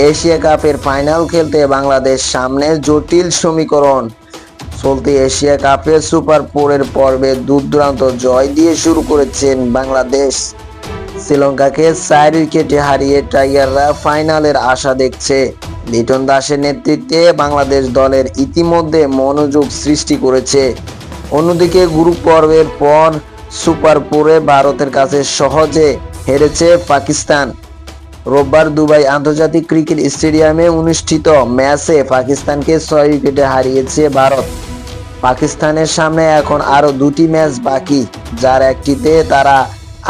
Asia কাপের final খেলতে বাংলাদেশ সামনে জটিল সমীকরণ। চলতি এশিয়া কাপের সুপার ফোরের পর্বে দূর-দূরান্ত জয় দিয়ে শুরু করেছেন বাংলাদেশ। শ্রীলঙ্কাকে 4 উইকেটে হারিয়ে টাইগাররা ফাইনালের আশা দেখছে। লিটন দাসের নেতৃত্বে বাংলাদেশ দলের ইতিমধ্যে মনোযোগ সৃষ্টি করেছে। অন্যদিকে গ্রুপ পর্বের পর সুপার ফোরে ভারতের কাছে সহজে হেরেছে পাকিস্তান। রোববার দুবাই আন্তর্জাতিক ক্রিকেট স্টেডিয়ামে অনুষ্ঠিত ম্যাচে পাকিস্তানকে 6 উইকেটে হারিয়েছে ভারত। পাকিস্তানের সামনে এখন আরও 2টি ম্যাচ বাকি, যার একটিতে তারা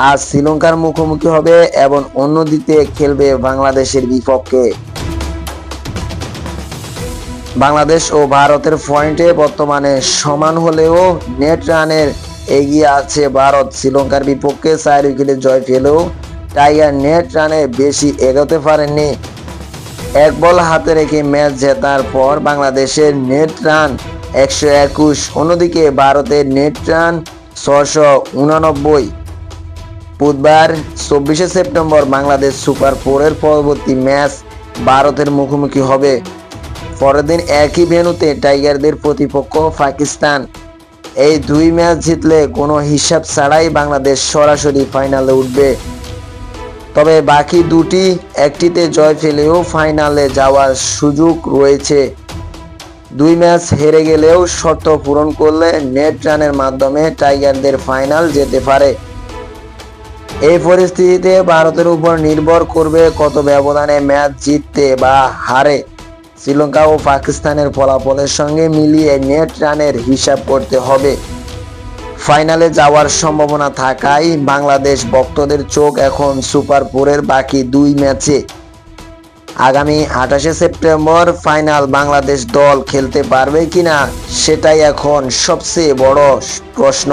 আজ শ্রীলঙ্কার মুখোমুখি হবে এবং অন্যটিতে খেলবে বাংলাদেশের বিপক্ষে। বাংলাদেশ ও ভারতের পয়েন্টে বর্তমানে সমান হলেও নেট রানের এগিয়ে আছে ভারত। শ্রীলঙ্কার বিপক্ষে 4 উইকেটে জয় পেলেও টাইগার নেট রানে বেশি এগোতে পারেননি। এক বল হাতে রেখে ম্যাচ জেতার পর বাংলাদেশের নেট রান 121, অন্যদিকে ভারতের নেট রান 689। বুধবার 24শে সেপ্টেম্বর বাংলাদেশ সুপার ফোরের পরবর্তী ম্যাচ ভারতের মুখোমুখি হবে। পরের দিন একই ভেন্যুতে টাইগারদের প্রতিপক্ষ পাকিস্তান। এই 2 ম্যাচ জিতলে কোনো হিসাব ছাড়াই বাংলাদেশ সরাসরি ফাইনালে উঠবে। তবে বাকি 2টি একটিতে জয় পেলেও ফাইনালে যাওয়ার সুযোগ রয়েছে। 2 ম্যাচ হেরে গেলেও শর্ত পূরণ করলে নেট রানের মাধ্যমে টাইগারদের ফাইনাল যেতে পারে। এই পরিস্থিতিতে ভারতের উপর নির্ভর করবে কত ব্যবধানে ম্যাচ জিততে বা হারে। শ্রীলঙ্কা ও পাকিস্তানের ফলাফলের সঙ্গে মিলিয়ে নেট রানের হিসাব করতে হবে। ফাইনালে যাওয়ার সম্ভাবনা থাকায় বাংলাদেশ ভক্তদের চোখ এখন সুপার ফোরের বাকি 2 ম্যাচে। আগামী 28শে সেপ্টেম্বর ফাইনাল বাংলাদেশ দল খেলতে পারবে কিনা সেটাই এখন সবচেয়ে বড় প্রশ্ন।